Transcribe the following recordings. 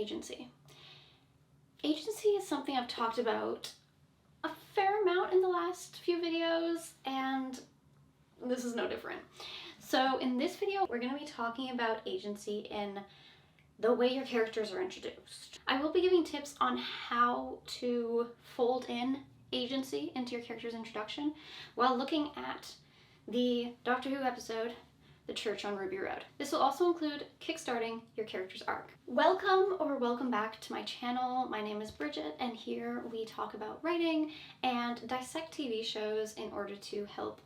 agency. Agency is something I've talked about a fair amount in the last few videos, and this is no different. So in this video, we're going to be talking about agency in the way your characters are introduced. I will be giving tips on how to fold in agency into your character's introduction while looking at the Doctor Who episode, The Church on Ruby Road. This will also include kickstarting your character's arc. Welcome back to my channel. My name is Bridget, and here we talk about writing and dissect TV shows in order to help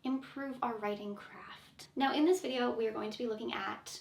improve our writing craft. Now in this video, we are going to be looking at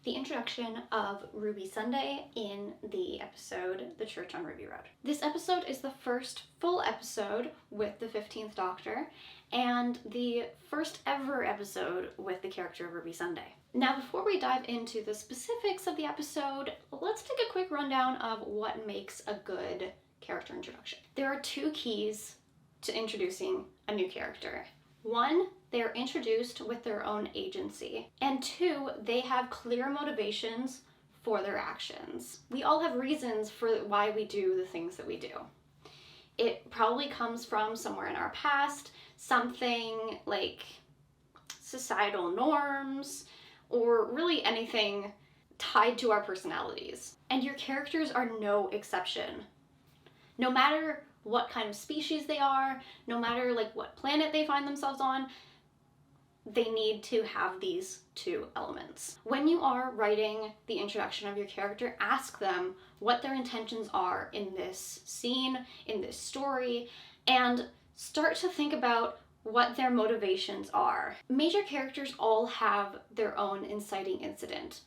the introduction of Ruby Sunday in the episode The Church on Ruby Road. This episode is the first full episode with the 15th Doctor and the first ever episode with the character of Ruby Sunday. Now before we dive into the specifics of the episode, let's take a quick rundown of what makes a good character introduction. There are two keys to introducing a new character. One, they are introduced with their own agency. And two, they have clear motivations for their actions. We all have reasons for why we do the things that we do. It probably comes from somewhere in our past, something like societal norms, or really anything tied to our personalities. And your characters are no exception. No matter what kind of species they are, no matter what planet they find themselves on, they need to have these two elements. When you are writing the introduction of your character, ask them what their intentions are in this scene, in this story, and start to think about what their motivations are. Major characters all have their own inciting incident,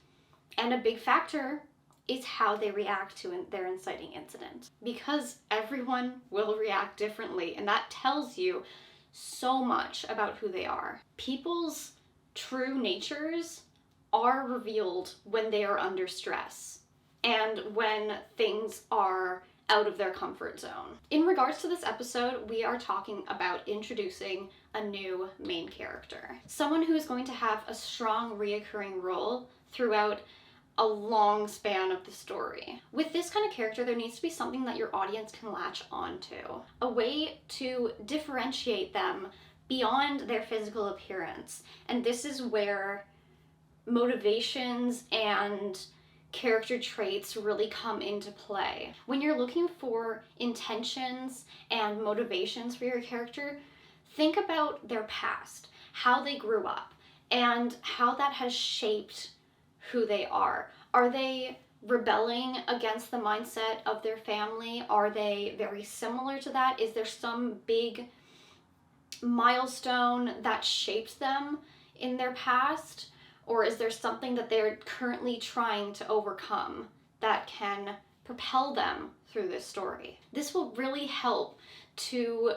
and a big factor is how they react to their inciting incident, because everyone will react differently, and that tells you so much about who they are. People's true natures are revealed when they are under stress and when things are out of their comfort zone. In regards to this episode, we are talking about introducing a new main character, someone who is going to have a strong reoccurring role throughout a long span of the story. With this kind of character, there needs to be something that your audience can latch onto, a way to differentiate them beyond their physical appearance. And this is where motivations and character traits really come into play. When you're looking for intentions and motivations for your character, think about their past, how they grew up, and how that has shaped who they are. Are they rebelling against the mindset of their family? Are they very similar to that? Is there some big milestone that shaped them in their past? Or is there something that they're currently trying to overcome that can propel them through this story? This will really help to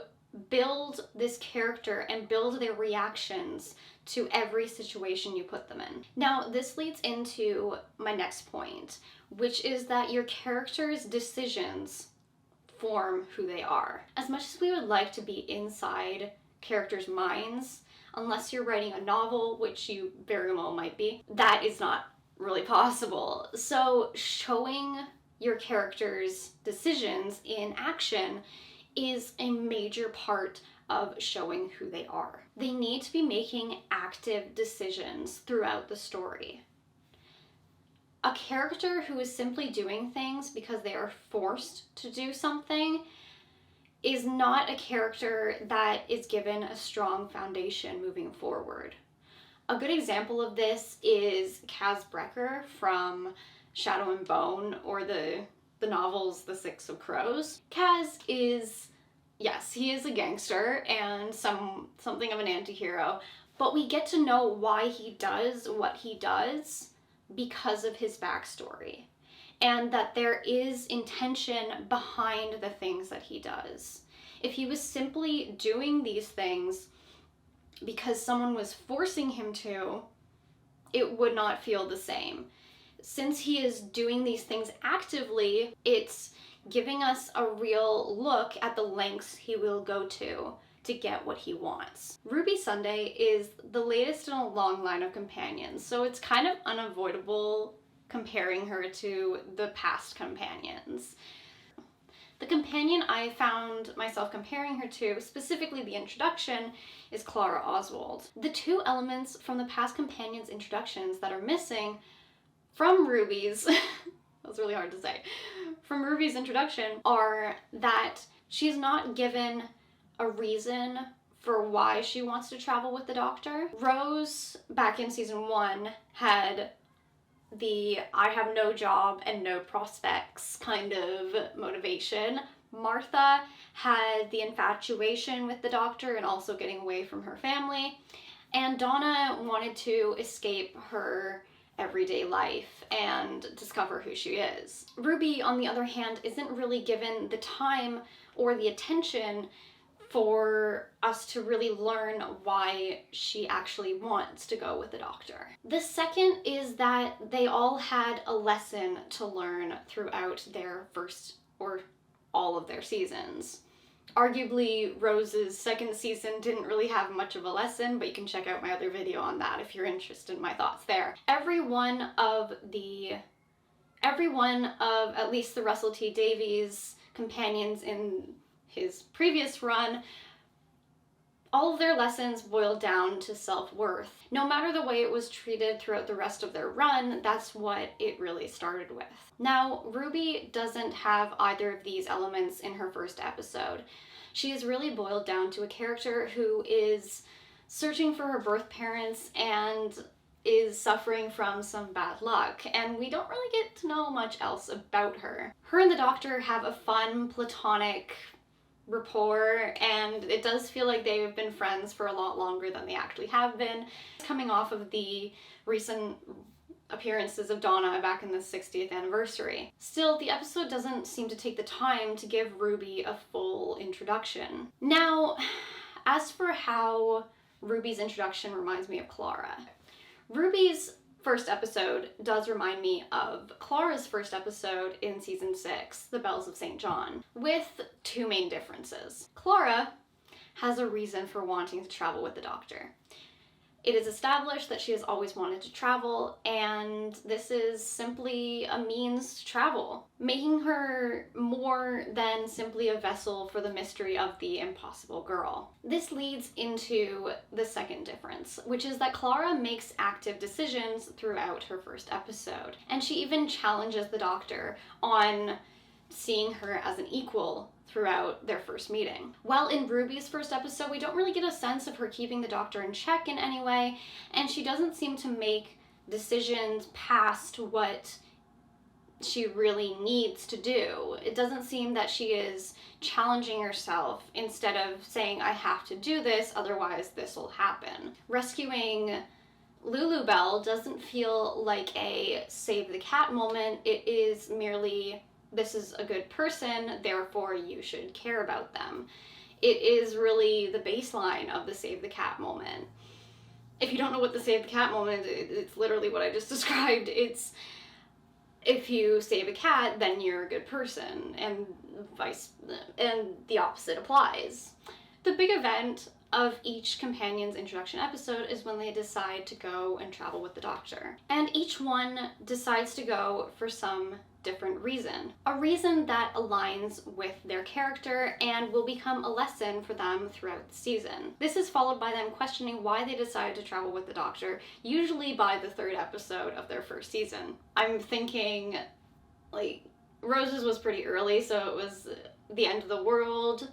build this character and build their reactions to every situation you put them in. Now, this leads into my next point, which is that your character's decisions form who they are. As much as we would like to be inside characters' minds, unless you're writing a novel, which you very well might be, that is not really possible. So showing your character's decisions in action is a major part of showing who they are. They need to be making active decisions throughout the story. A character who is simply doing things because they are forced to do something is not a character that is given a strong foundation moving forward. A good example of this is Kaz Brekker from Shadow and Bone, or the novels The Six of Crows. Kaz is, yes, he is a gangster and something of an anti-hero, but we get to know why he does what he does because of his backstory, and that there is intention behind the things that he does. If he was simply doing these things because someone was forcing him to, it would not feel the same. Since he is doing these things actively, it's giving us a real look at the lengths he will go to get what he wants. Ruby Sunday is the latest in a long line of companions, so it's kind of unavoidable comparing her to the past companions. The companion I found myself comparing her to, specifically the introduction, is Clara Oswald. The two elements from the past companions' introductions that are missing from Ruby's, that was really hard to say, from Ruby's introduction are that she's not given a reason for why she wants to travel with the Doctor. Rose, back in season 1, had the I have no job and no prospects kind of motivation. Martha had the infatuation with the Doctor and also getting away from her family. And Donna wanted to escape her everyday life and discover who she is. Ruby, on the other hand, isn't really given the time or the attention for us to really learn why she actually wants to go with the Doctor. The second is that they all had a lesson to learn throughout their first or all of their seasons. Arguably, Rose's second season didn't really have much of a lesson, but you can check out my other video on that if you're interested in my thoughts there. Every one of at least the Russell T Davies companions in his previous run, all of their lessons boiled down to self-worth. No matter the way it was treated throughout the rest of their run, that's what it really started with. Now, Ruby doesn't have either of these elements in her first episode. She is really boiled down to a character who is searching for her birth parents and is suffering from some bad luck, and we don't really get to know much else about her. Her and the Doctor have a fun, platonic rapport, and it does feel like they've been friends for a lot longer than they actually have been. Coming off of the recent appearances of Donna back in the 60th anniversary. Still, the episode doesn't seem to take the time to give Ruby a full introduction. Now, as for how Ruby's introduction reminds me of Clara, Ruby's first episode does remind me of Clara's first episode in season 6, The Bells of St. John, with two main differences. Clara has a reason for wanting to travel with the Doctor. It is established that she has always wanted to travel, and this is simply a means to travel, making her more than simply a vessel for the mystery of the impossible girl. This leads into the second difference, which is that Clara makes active decisions throughout her first episode, and she even challenges the Doctor on seeing her as an equal throughout their first meeting. While in Ruby's first episode, we don't really get a sense of her keeping the Doctor in check in any way, and she doesn't seem to make decisions past what she really needs to do. It doesn't seem that she is challenging herself instead of saying, I have to do this, otherwise this will happen. Rescuing Lulu Bell doesn't feel like a save the cat moment. It is merely, this is a good person, therefore you should care about them. It is really the baseline of the save the cat moment. If you don't know what the save the cat moment is, it's literally what I just described. It's, if you save a cat, then you're a good person, and the opposite applies. The big event of each companion's introduction episode is when they decide to go and travel with the Doctor. And each one decides to go for some different reason. A reason that aligns with their character and will become a lesson for them throughout the season. This is followed by them questioning why they decided to travel with the Doctor, usually by the third episode of their first season. I'm thinking, like, Rose's was pretty early, so it was the end of the world.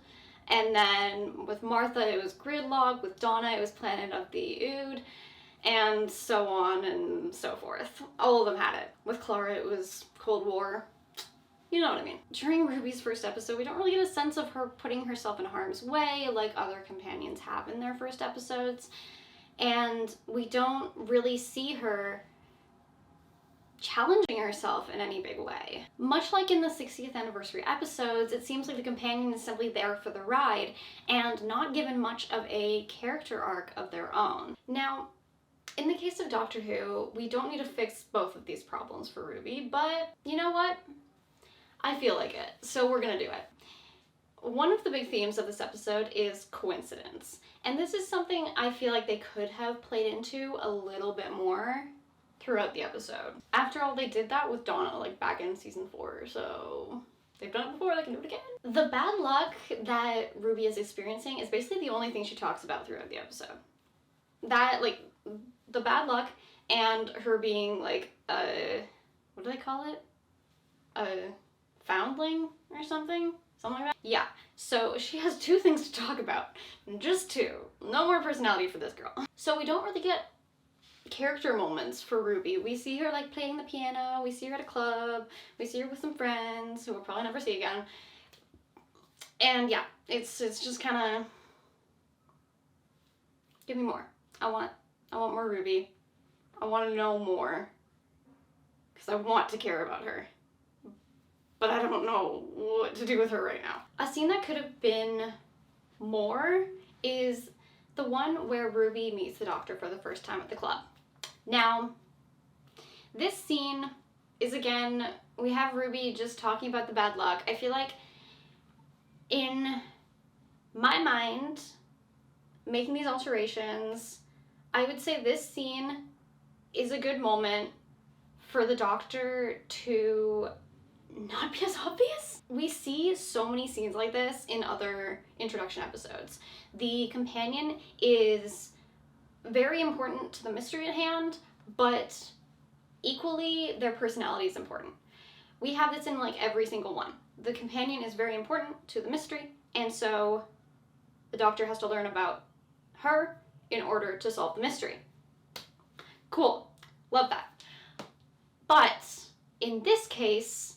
And then with Martha, it was Gridlock. With Donna, it was Planet of the Ood. And so on and so forth. All of them had it. With Clara, it was Cold War. You know what I mean. During Ruby's first episode, we don't really get a sense of her putting herself in harm's way like other companions have in their first episodes. And we don't really see her challenging herself in any big way. Much like in the 60th anniversary episodes, it seems like the companion is simply there for the ride and not given much of a character arc of their own. Now, in the case of Doctor Who, we don't need to fix both of these problems for Ruby, but you know what? I feel like it, so we're gonna do it. One of the big themes of this episode is coincidence, and this is something I feel like they could have played into a little bit more throughout the episode. After all, they did that with Donna, like, back in season 4, so they've done it before, they can do it again. The bad luck that Ruby is experiencing is basically the only thing she talks about throughout the episode. That, like, the bad luck and her being, like, what do they call it? A foundling or something? Something like that? Yeah, so she has 2 things to talk about. Just 2. No more personality for this girl. So we don't really get character moments for Ruby. We see her, like, playing the piano, we see her at a club, we see her with some friends who we'll probably never see again. And yeah, it's just kind of, give me more. I want more Ruby. I want to know more, because I want to care about her, but I don't know what to do with her right now. A scene that could have been more is the one where Ruby meets the doctor for the first time at the club. Now, this scene is, again, we have Ruby just talking about the bad luck. I feel like, in my mind, making these alterations, I would say this scene is a good moment for the doctor to not be as obvious. We see so many scenes like this in other introduction episodes. The companion is very important to the mystery at hand, but equally their personality is important. We have this in, like, every single one. The companion is very important to the mystery, and so the doctor has to learn about her in order to solve the mystery. Cool. Love that. But in this case,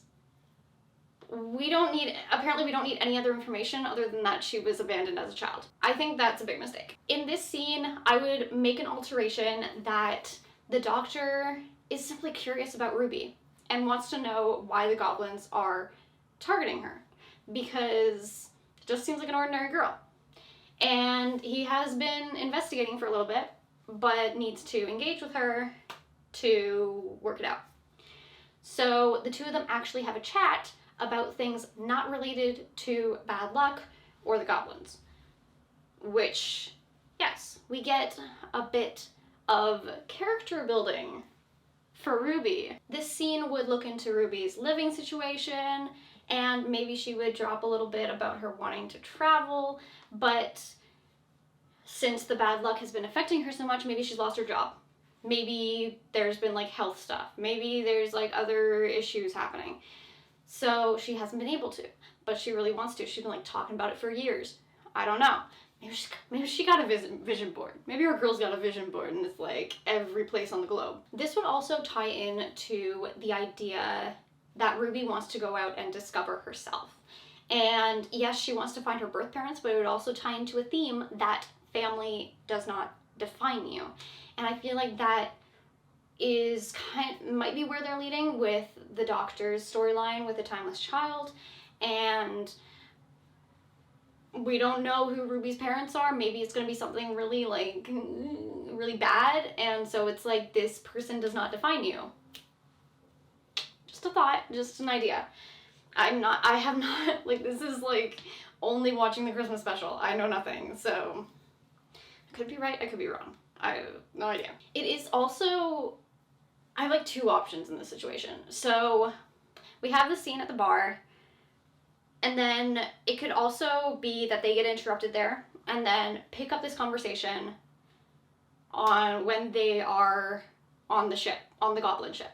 apparently we don't need any other information other than that she was abandoned as a child. I think that's a big mistake. In this scene, I would make an alteration that the doctor is simply curious about Ruby and wants to know why the goblins are targeting her, because it just seems like an ordinary girl. And he has been investigating for a little bit, but needs to engage with her to work it out. So the 2 of them actually have a chat about things not related to bad luck or the goblins. Which, yes, we get a bit of character building for Ruby. This scene would look into Ruby's living situation, and maybe she would drop a little bit about her wanting to travel, but since the bad luck has been affecting her so much, maybe she's lost her job. Maybe there's been, like, health stuff. Maybe there's, like, other issues happening. So she hasn't been able to, but she really wants to. She's been, like, talking about it for years. I don't know. Maybe she got a vision board. Maybe her girl's got a vision board and it's, like, every place on the globe. This would also tie in to the idea that Ruby wants to go out and discover herself. And yes, she wants to find her birth parents, but it would also tie into a theme that family does not define you. And I feel like that is might be where they're leading with the doctor's storyline with the timeless child, and we don't know who Ruby's parents are. Maybe it's going to be something really, like, really bad, and so it's like, this person does not define you. Just a thought, just an idea. I have not, like, this is, like, only watching the Christmas special. I know nothing, so I could be right, I could be wrong. I have no idea. It is also, I have, like, 2 options in this situation. So we have the scene at the bar, and then it could also be that they get interrupted there and then pick up this conversation on when they are on the ship, on the goblin ship.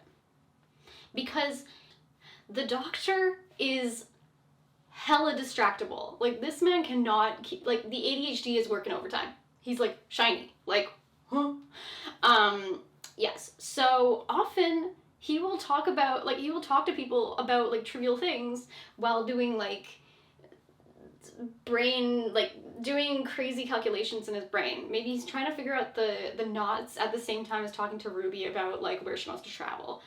Because the doctor is hella distractible. Like, this man cannot keep, like, the ADHD is working overtime. He's, like, shiny. Like, huh? Yes. So often he will talk about, like, he will talk to people about, like, trivial things while doing, like, brain, like, doing crazy calculations in his brain. Maybe he's trying to figure out the knots at the same time as talking to Ruby about, like, where she wants to travel.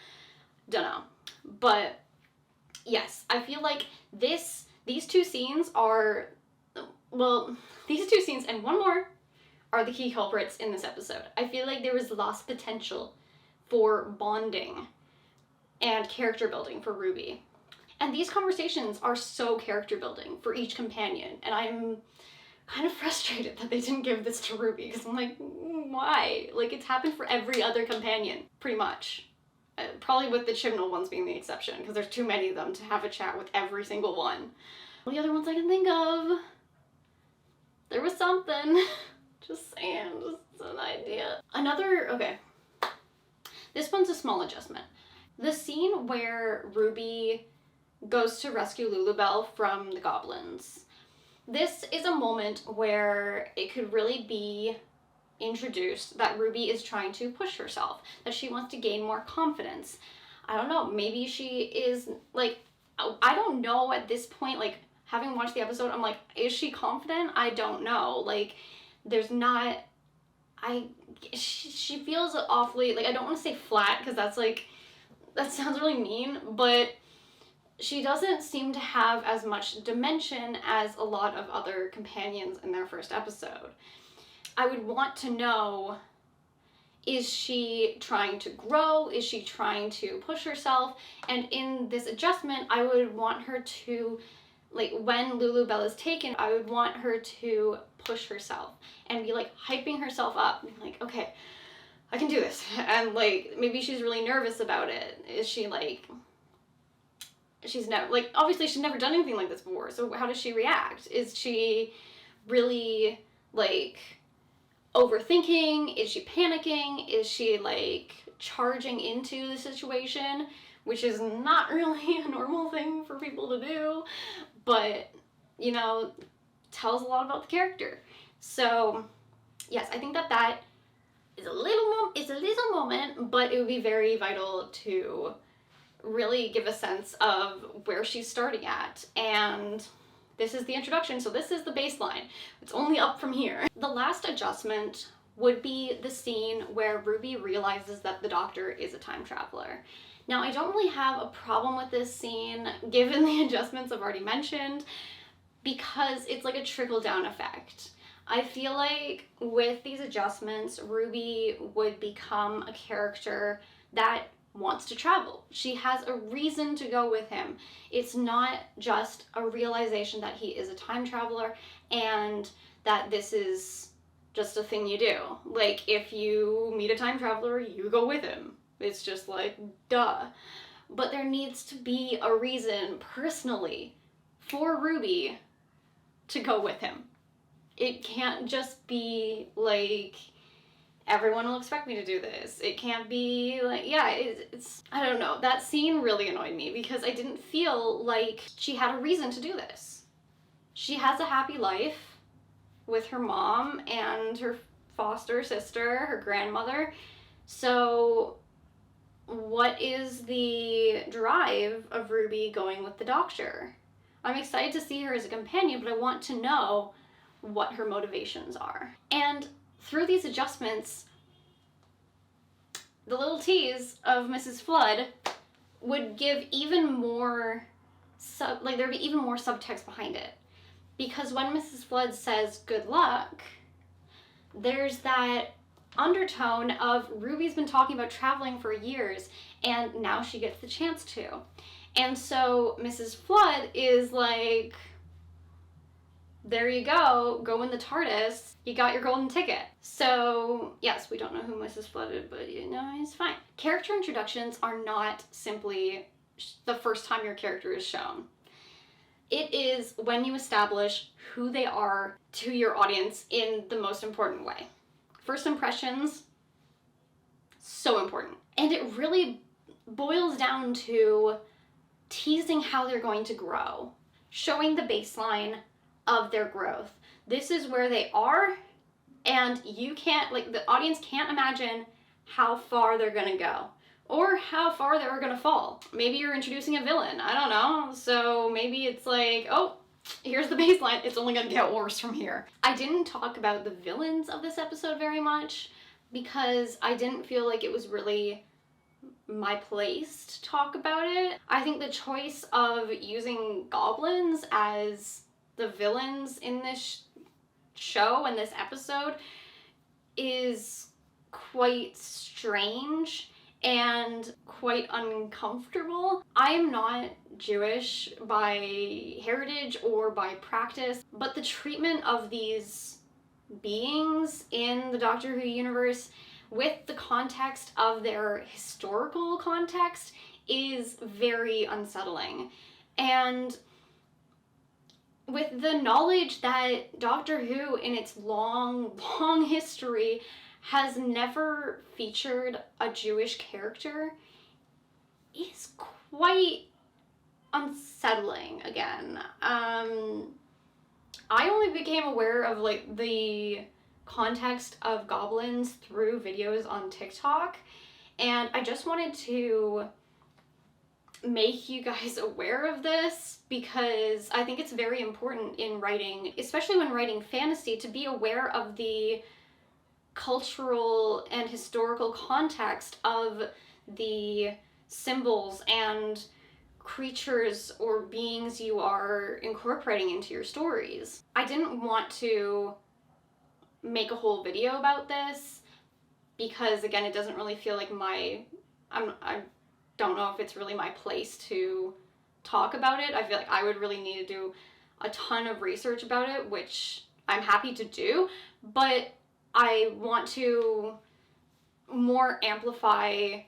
Dunno. But yes, I feel like these 2 scenes are, well, these 2 scenes and one more are the key culprits in this episode. I feel like there was lost potential for bonding and character building for Ruby. And these conversations are so character building for each companion, and I'm kind of frustrated that they didn't give this to Ruby, because I'm like, why? Like, it's happened for every other companion, pretty much. Probably with the Chibnall ones being the exception, because there's too many of them to have a chat with every single one. All the other ones I can think of, there was something. Just saying, just an idea. Okay. This one's a small adjustment. The scene where Ruby goes to rescue Lulubelle from the goblins. This is a moment where it could really be introduced that Ruby is trying to push herself, that she wants to gain more confidence. I don't know, maybe she is, like, I don't know at this point, like, having watched the episode, I'm like, is she confident? I don't know. Like, there's not, she feels awfully, like, I don't want to say flat, because that's, like, that sounds really mean, but she doesn't seem to have as much dimension as a lot of other companions in their first episode. I would want to know, is she trying to grow? Is she trying to push herself? And in this adjustment, I would want her to, like, when Lulubelle is taken, I would want her to push herself and be, like, hyping herself up, being like, okay, I can do this. And, like, maybe she's really nervous about it. Is she, like, she's never, like, obviously she's never done anything like this before, so how does she react? Is she really, like, overthinking? Is she panicking? Is she, like, charging into the situation, which is not really a normal thing for people to do, but, you know, tells a lot about the character. So yes, I think that that is a little moment, but it would be very vital to really give a sense of where she's starting at. And this is the introduction, so this is the baseline. It's only up from here. The last adjustment would be the scene where Ruby realizes that the doctor is a time traveler. Now, I don't really have a problem with this scene, given the adjustments I've already mentioned, because it's like a trickle-down effect. I feel like with these adjustments, Ruby would become a character that wants to travel. She has a reason to go with him. It's not just a realization that he is a time traveler and that this is just a thing you do. Like, if you meet a time traveler, you go with him. It's just like, duh. But there needs to be a reason, personally, for Ruby to go with him. It can't just be like, everyone will expect me to do this. It can't be like, yeah, it's I don't know. That scene really annoyed me because I didn't feel like she had a reason to do this. She has a happy life with her mom and her foster sister, her grandmother. So what is the drive of Ruby going with the doctor? I'm excited to see her as a companion, but I want to know what her motivations are. And through these adjustments, the little tease of Mrs. Flood would give even more, there'd be even more subtext behind it. Because when Mrs. Flood says good luck, there's that undertone of Ruby's been talking about traveling for years and now she gets the chance to. And so Mrs. Flood is like, there you go in the TARDIS, you got your golden ticket. So yes, we don't know who Mrs. Flood is, but you know, it's fine. Character introductions are not simply the first time your character is shown. It is when you establish who they are to your audience in the most important way. First impressions, so important. And it really boils down to teasing how they're going to grow, showing the baseline of their growth. This is where they are, and you can't, like, the audience can't imagine how far they're gonna go or how far they were gonna fall. Maybe you're introducing a villain, I don't know, so maybe it's like, oh, here's the baseline, it's only gonna get worse from here. I didn't talk about the villains of this episode very much because I didn't feel like it was really my place to talk about it. I think the choice of using goblins as the villains in this show and this episode is quite strange and quite uncomfortable. I am not Jewish by heritage or by practice, but the treatment of these beings in the Doctor Who universe with the context of their historical context is very unsettling. And with the knowledge that Doctor Who in its long history has never featured a Jewish character is quite unsettling again. I only became aware of like the context of goblins through videos on TikTok, and I just wanted to make you guys aware of this because I think it's very important in writing, especially when writing fantasy, to be aware of the cultural and historical context of the symbols and creatures or beings you are incorporating into your stories. I didn't want to make a whole video about this because, again, it doesn't really feel like I don't know if it's really my place to talk about it. I feel like I would really need to do a ton of research about it, which I'm happy to do, but I want to more amplify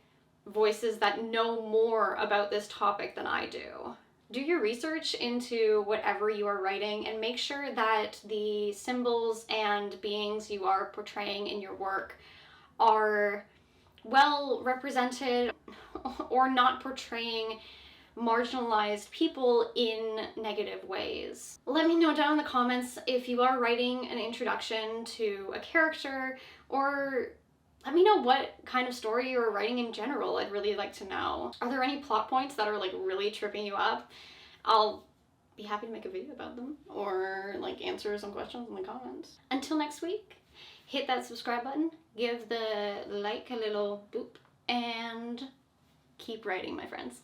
voices that know more about this topic than I do. Do your research into whatever you are writing and make sure that the symbols and beings you are portraying in your work are well represented or not portraying marginalized people in negative ways. Let me know down in the comments if you are writing an introduction to a character, or let me know what kind of story you're writing in general. I'd really like to know. Are there any plot points that are like really tripping you up? I'll be happy to make a video about them or like answer some questions in the comments. Until next week, hit that subscribe button, give the like a little boop, and keep writing, my friends.